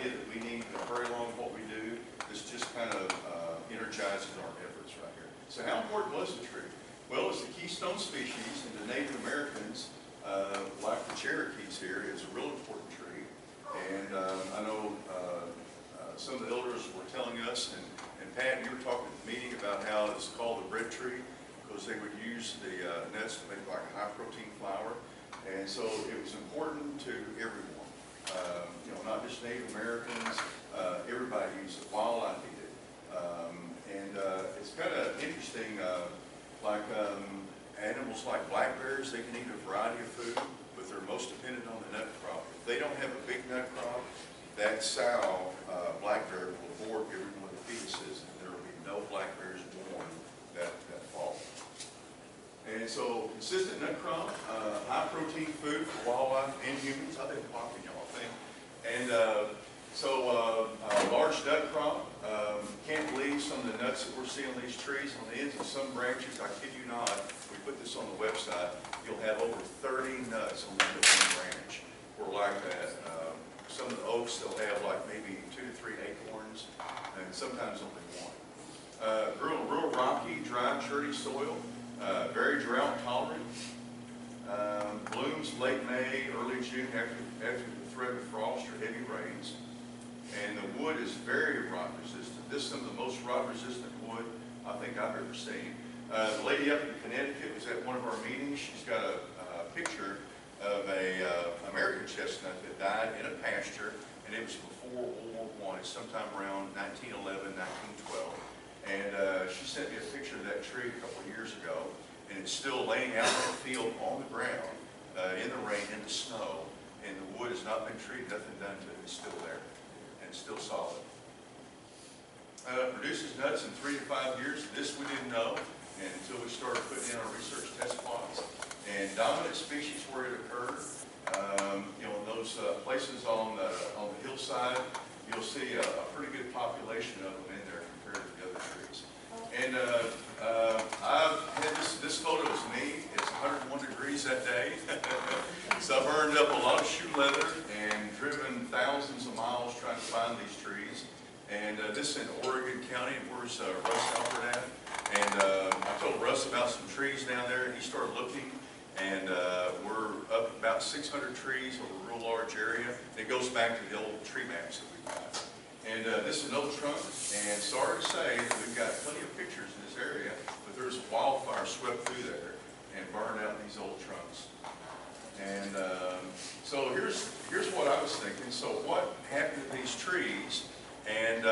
idea that we need to hurry along what we do. This just kind of energizes our efforts right here. So how important was the tree? Well, it's a keystone species, and to Native Americans, like the Cherokees here, it's a real important tree. And I know some of the elders were telling us, and Pat, you were talking at the meeting about how it's called the bread tree, because they would use the nuts to make like high protein flour. And so it was important to everyone, you know, not just Native Americans, everybody used it, wildlife eat it. It's kind of interesting, like animals like black bears, they can eat a variety of food, but they're most dependent on the nut crop. If they don't have a big nut crop, that sow, black bear, will abort every one of the fetuses, and there will be no black bears born that fall. And so, consistent nut crop, high protein food for wildlife and humans. I've been talking, y'all, I think. And large nut crop. Can't believe some of the nuts that we're seeing on these trees, on the ends of some branches. I kid you not, we put this on the website. You'll have over 30 nuts on the end of one branch. We're like that. Some of the oaks, they'll have like maybe 2 to 3 acorns, and sometimes only one. Real rocky, dry, churny soil. Very drought tolerant. Blooms late May, early June after the threat of frost or heavy rains. And the wood is very rot resistant. This is some of the most rot resistant wood I think I've ever seen. The lady up in Connecticut was at one of our meetings. She's got a picture of a American chestnut that died in a pasture, and it was before World War I. It's sometime around 1911, 1912. And she sent me a picture of that tree a couple of years ago, and it's still laying out in the field on the ground, in the rain, in the snow, and the wood has not been treated, nothing done to it. It's still there, and it's still solid. Produces nuts in 3 to 5 years. This we didn't know until we started putting in our research test plots. And dominant species where it occurred, you know, in those places on the hillside, you'll see a pretty good population of them in there compared to the other trees. And I've had this photo is me. It's 101 degrees that day. So I've earned up a lot of shoe leather and driven thousands of miles trying to find these trees. And this is in Oregon County. Where's Russ Alford at? And I told Russ about some trees down there, and he started looking. And we're up about 600 trees over a real large area. And it goes back to the old tree maps that we've got. And this is an old trunk, and sorry to say that we've got plenty of pictures in this area, but there's wildfire swept through there and burned out these old trunks. And so here's what I was thinking. So what happened to these trees, and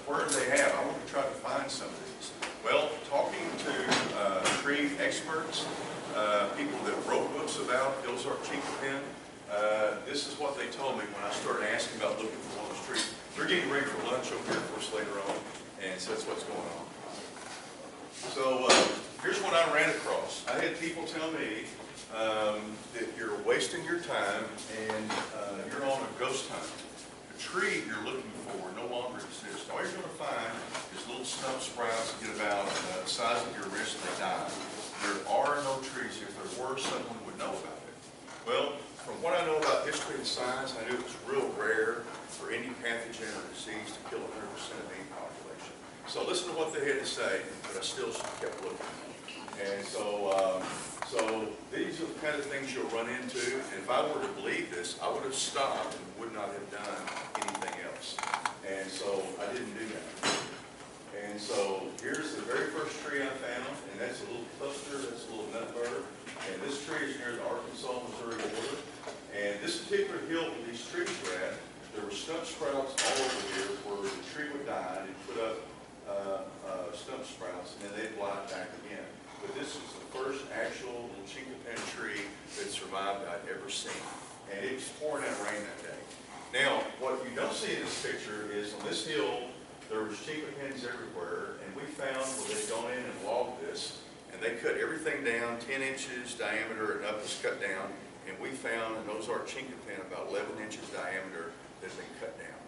where do they have? I want to try to find some of these. Well, talking to tree experts, people that wrote books about the Ozark Chinquapin, this is what they told me when I started asking about looking for one of those trees. They're getting ready for lunch over here for us later on, and so that's what's going on. So here's what I ran across. I had people tell me that you're wasting your time and you're on a ghost hunt. The tree you're looking for no longer exists. All you're going to find is little stump sprouts that get about the size of your wrist and they die. There are no trees. If there were, someone would know about it. Well, from what I know about history and science, I knew it was real rare for any pathogen or disease to kill 100% of any population. So listen to what they had to say, but I still kept looking. And so, these are the kind of things you'll run into. And if I were to believe this, I would have stopped and would not have done anything else. And so I didn't do that. And so here's the very first tree I found, and that's a little cluster, that's a little nut burr. And this tree is near the Arkansas-Missouri border. And this particular hill where these trees were at, there were stump sprouts all over here where the tree would die and put up stump sprouts, and then they'd blight back again. But this is the first actual little Chinquapin tree that survived I'd ever seen. And it was pouring out rain that day. Now, what you don't see in this picture is on this hill, there was Chinquapins everywhere, and we found where they'd gone in and logged this, and they cut everything down 10 inches diameter and up was cut down, and we found an Ozark Chinquapin about 11 inches diameter that had been cut down,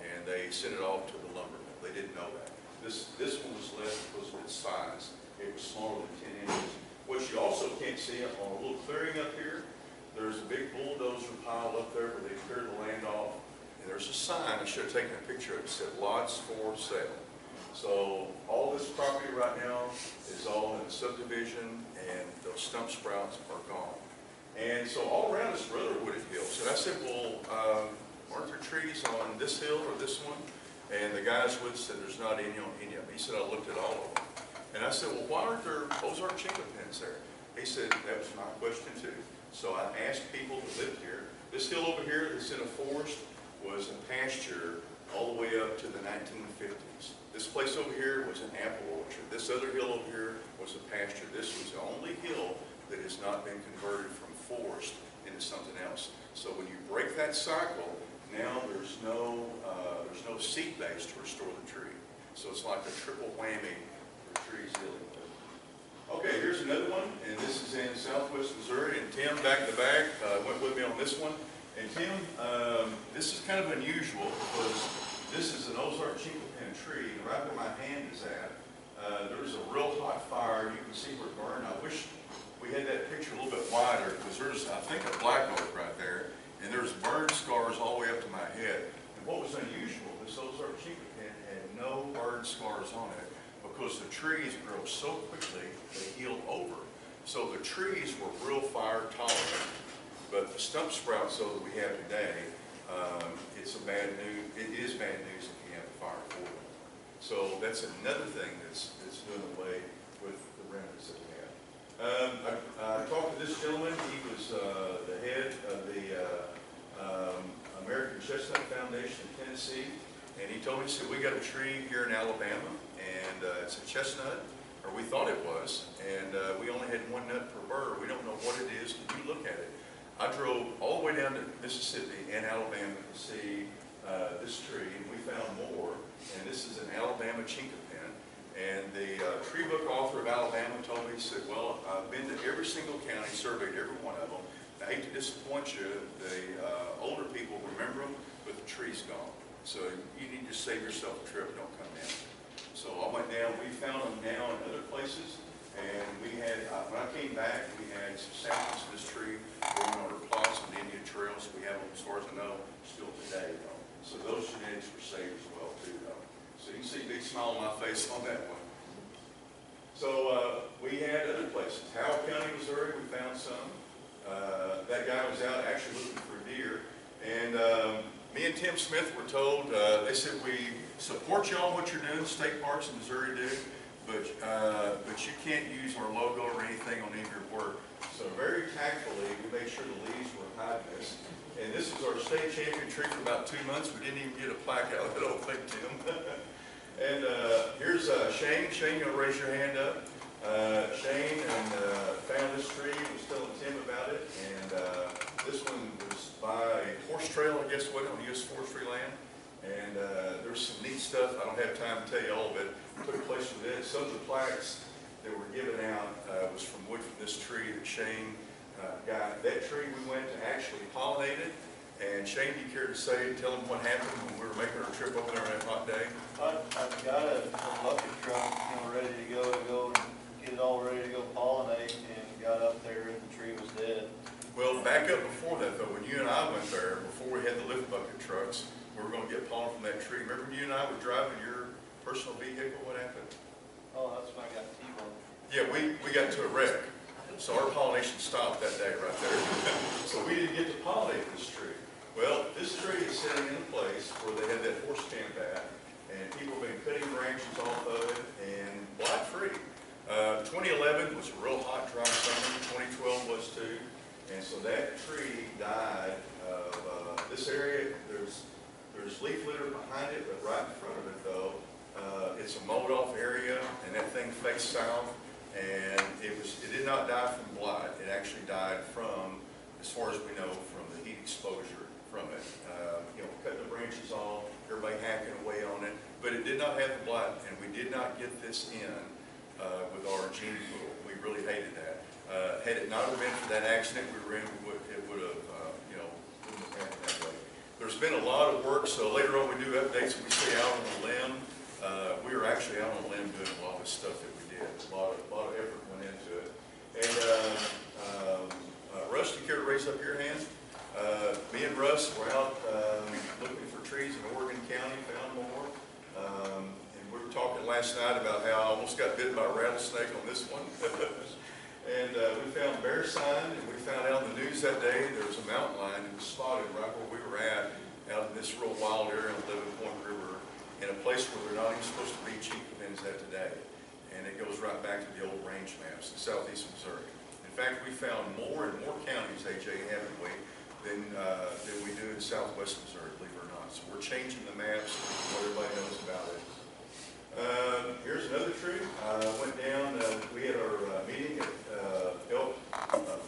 and they sent it off to the lumber mill. They didn't know that. This one was left because of its size. It was smaller than 10 inches. What you also can't see on a little clearing up here, there's a big bulldozer pile up there where they cleared the land off, and and there's a sign, I should have taken a picture of it, it said lots for sale. So all this property right now is all in a subdivision, and those stump sprouts are gone. And so all around us are other wooded hills. And I said, well, aren't there trees on this hill or this one? And the guys would said, there's not any on any of them. He said, I looked at all of them. And I said, well, why aren't there Ozark Chinquapins there? He said, that was my question too. So I asked people that lived here. This hill over here that's in a forest was a pasture all the way up to the 1950s. This place over here was an apple orchard. This other hill over here was a pasture. This was the only hill that has not been converted from forest into something else. So when you break that cycle, now there's no seed base to restore the tree. So it's like a triple whammy for trees healing. Okay, here's another one, and this is in southwest Missouri, and Tim back in the back went with me on this one. And Tim, this is kind of unusual because this is an Ozark Chinquapin tree, and right where my hand is at, there's a real hot fire. You can see where it burned. I wish we had that picture a little bit wider because there's, I think, a black oak right there, and there's burn scars all the way up to my head. And what was unusual, this Ozark Chinquapin had no burn scars on it because the trees grow so quickly they healed over. So the trees were real fire tolerant, but the stump sprouts though that we have today, it is bad news if you have a fire for them. So that's another thing that's doing away with the remnants that we have. I talked to this gentleman. He was the head of the American Chestnut Foundation in Tennessee, and he told me, he said, we got a tree here in Alabama, and it's a chestnut, or we thought it was, and we only had one nut per burr. We don't know what it is. Can you look at it? I drove all the way down to Mississippi and Alabama to see this tree, and we found more, and this is an Alabama Chinquapin. And the tree book author of Alabama told me, he said, well, I've been to every single county, surveyed every one of them. I hate to disappoint you, the older people remember them, but the tree's gone. So you need to save yourself a trip, don't come down. So I went down, we found them now in other places, and we had, when I came back, we had some samples of this tree growing on our plots and Indian trails. We have them, as far as I know, still today, though. So those genetics were saved as well, too, though. So you can see a big smile on my face on that one. So we had other places. Howell County, Missouri, we found some. That guy was out actually looking for deer. And me and Tim Smith were told, they said, we support you on what you're doing, state parks in Missouri do, but you can't use our logo or anything on any of your work. So very tactfully, we made sure the leaves were hiding this. And this was our state champion tree for about 2 months. We didn't even get a plaque out of it, I don't think, Tim. And here's Shane. Shane, you'll raise your hand up. Shane found this tree, was telling Tim about it, and this one was by horse trail, I guess, on U.S. forestry land. And there's some neat stuff. I don't have time to tell you all of it. Took place with it. Some of the plaques that were given out was from wood from this tree that Shane got. That tree we went to actually pollinate it. And Shane, do you care to say, tell them what happened when we were making our trip over there on that hot day? I've got a bucket truck, ready to go get it all ready to go pollinate, and got up there and the tree was dead. Well, back up before that though, when you and I went there, before we had the lift bucket trucks, we were going to get pollen from that tree. Remember when you and I were driving your personal vehicle? What happened? Oh, that's when I got T-boned. Yeah, we got into a wreck. So our pollination stopped that day right there. So we didn't get to pollinate this tree. Well, this tree is sitting in a place where they had that horse camp at, and people have been cutting branches off of it, and blight-free. 2011 was a real hot, dry summer. 2012 was too. And so that tree died of this area. There's leaf litter behind it, but right in front of it, though, it's a mowed-off area, and that thing faced south. And it did not die from blight. It actually died from, as far as we know, from the heat exposure from it. Cutting the branches off, everybody hacking away on it. But it did not have the blight, and we did not get this in with our gene pool. We really hated that. Had it not have been for that accident we were in, it would have, wouldn't have happened that way. There's been a lot of work, so later on we do updates and we stay out on the limb. We were actually out on the limb doing a lot of the stuff that we did. A lot of effort went into it. And Russ, you care to raise up your hand? Me and Russ were out looking for trees in Oregon County, found more. And we were talking last night about how I almost got bitten by a rattlesnake on this one. And we found bear sign, and we found out in the news that day there was a mountain lion that was spotted right where we were at, out in this real wild area on the 11 Point River, in a place where they're not even supposed to be Chinquapin at today. And it goes right back to the old range maps in southeast Missouri. In fact, we found more and more counties, AJ, haven't we, than we do in southwest Missouri, believe it or not. So we're changing the maps, what everybody knows about it. Here's another tree. Went down, we had our meeting at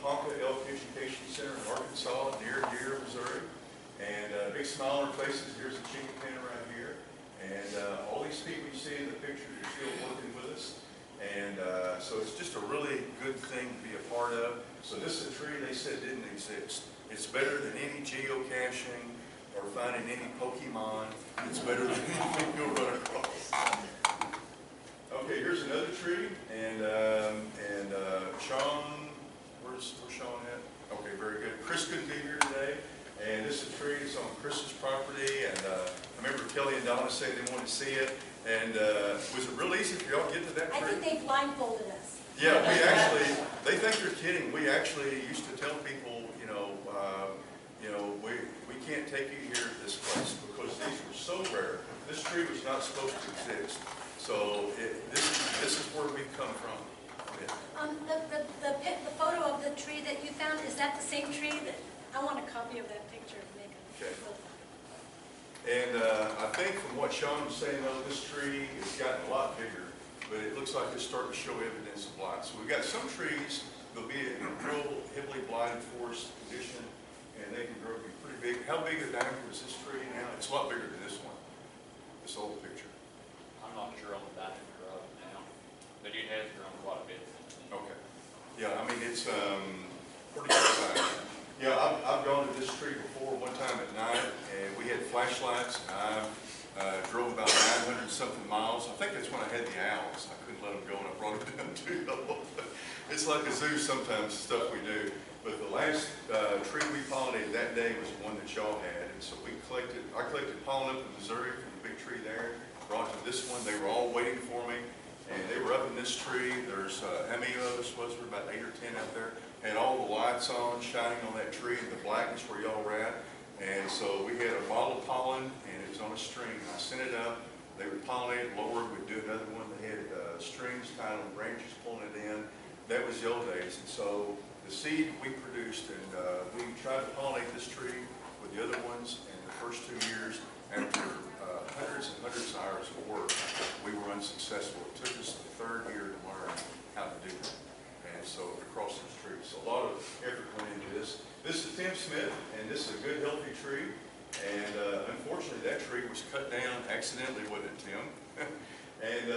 Ponca Elk Education Center in Arkansas, near Deer, Missouri. And big smile on our faces. Here's a Chinquapin right here. And all these people you see in the pictures are still working with us. And so it's just a really good thing to be a part of. So this is a tree they said didn't exist. It's better than any geocaching or finding any Pokemon. It's better than anything you'll run across. Okay, here's another tree. And Sean, where's Sean at? Okay, very good. Chris couldn't be here today. And this is a tree that's on Chris's property. And I remember Kelly and Donna saying they wanted to see it. And was it real easy for y'all to get to that tree? I think they blindfolded us. Yeah, we actually, they think you're kidding. We actually used to tell people, we can't take you here to this place because these were so rare. This tree was not supposed to exist. So this is where we come from. Yeah. The photo of the tree that you found, is that the same tree that, I want a copy of that picture to make a Okay. photo. And I think from what Sean was saying, though, this tree has gotten a lot bigger, but it looks like it's starting to show evidence of blight. So we've got some trees that'll be in a real heavily blighted forest condition, and they can grow to be pretty big. How big a diameter is this tree now? It's a lot bigger than this one, this old picture. I'm not sure on the diameter of it now, but it has grown quite a bit. Okay. Yeah, I mean, it's pretty good size. Yeah, I've gone to this tree before one time at night, and we had flashlights, and I drove about 900 something miles. I think that's when I had the owls. I couldn't let them go, and I brought them down too. It's like a zoo sometimes, stuff we do. But the last tree we pollinated that day was one that y'all had, and so I collected pollen up in Missouri from the big tree there, brought to this one. They were all waiting for me, and they were up in this tree. There's, how many of us was there? About 8 or 10 out there. Had all the lights on, shining on that tree in the blackness where y'all were at. And so we had a bottle of pollen, and it was on a string. I sent it up. They would pollinate it, lower, we'd do another one. They had strings tied on branches, pulling it in. That was the old days. And so the seed we produced, and we tried to pollinate this tree with the other ones. And the first 2 years, after hundreds and hundreds of hours of work, we were unsuccessful. It took us the 3rd year to learn how to do it. And so across those trees. So a lot of effort went into this. This is Tim Smith, and this is a good, healthy tree. And unfortunately, that tree was cut down accidentally, wasn't it, Tim? And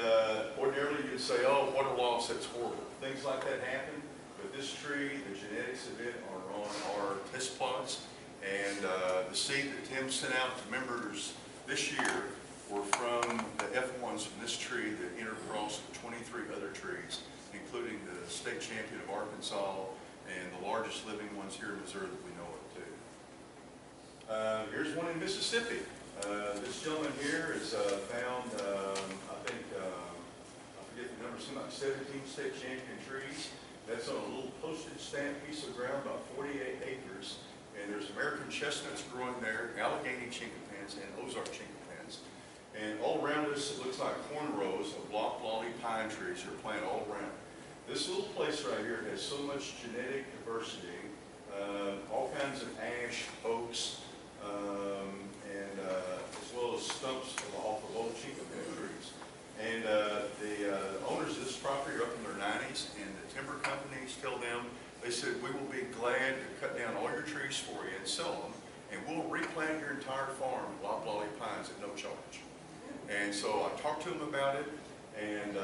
ordinarily, you'd say, oh, water loss, that's horrible. Things like that happen. But this tree, the genetics of it are on our test plots. And the seed that Tim sent out to members this year were from the F1s from this tree that intercrossed 23 other trees, including the state champion of Arkansas and the largest living ones here in Missouri that we know of too. Here's one in Mississippi. This gentleman here is found, I forget the number, something like 17 state champion trees. That's on a little postage stamp piece of ground, about 48 acres. And there's American chestnuts growing there, Allegheny Chinquapins, and Ozark Chinquapins. And all around us, it looks like cornrows of loblolly pine trees are planted all around. This little place right here has so much genetic diversity, all kinds of ash, oaks, and as well as stumps off of old Chinquapin trees. And the owners of this property are up in their 90s, and the timber companies tell them, they said, we will be glad to cut down all your trees for you and sell them, and we'll replant your entire farm with loblolly pines at no charge. And so I talked to them about it, and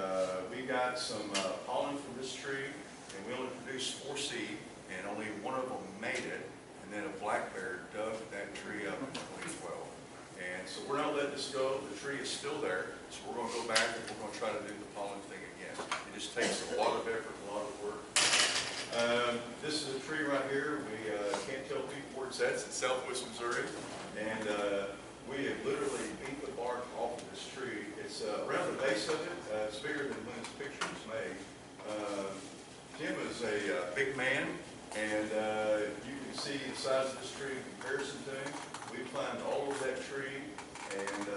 we got some pollen from this tree, and we only produced 4 seed, and only one of them made it, and then a black bear dug that tree up in 2012. And so we're not letting this go. The tree is still there, so we're going to go back and we're going to try to do the pollen thing again. It just takes a lot of effort, a lot of work. This is a tree right here. We can't tell people where it's at. It's in southwest Missouri, and we have Tim is a big man, and you can see the size of this tree in comparison to him. We climbed all of that tree and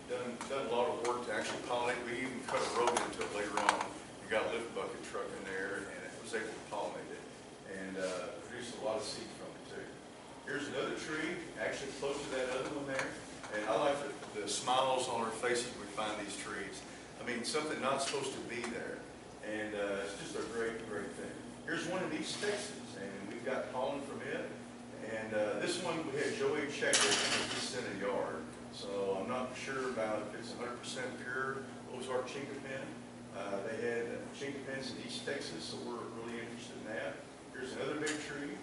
done a lot of work to actually pollinate. We even cut a road into it later on. We got a lift bucket truck in there, and it was able to pollinate it and produce a lot of seed from it too. Here's another tree, actually close to that other one there. And I like the smiles on our faces when we find these trees. I mean, something not supposed to be there. And it's just a great, great thing. Here's one in East Texas, and we've got pollen from it. And this one, we had Joey check it, and it's just in a yard. So I'm not sure about if it's 100% pure Ozark Chinquapin. They had Chinquapins in East Texas, so we're really interested in that. Here's another big tree.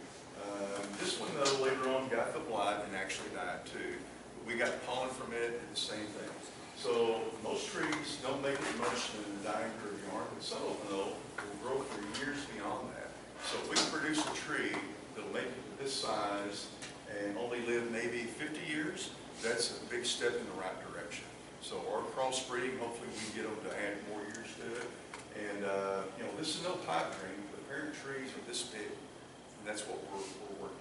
This one, though, later on got the blight and actually died too. We got pollen from it and the same thing. So most trees don't make as much in the diameter of the arm, but some of them, though, will grow for years beyond that. So if we can produce a tree that'll make it to this size and only live maybe 50 years, that's a big step in the right direction. So our crossbreeding, hopefully we can get them to add more years to it. And, you know, this is no pipe dream. The parent trees are this big, and that's what we're working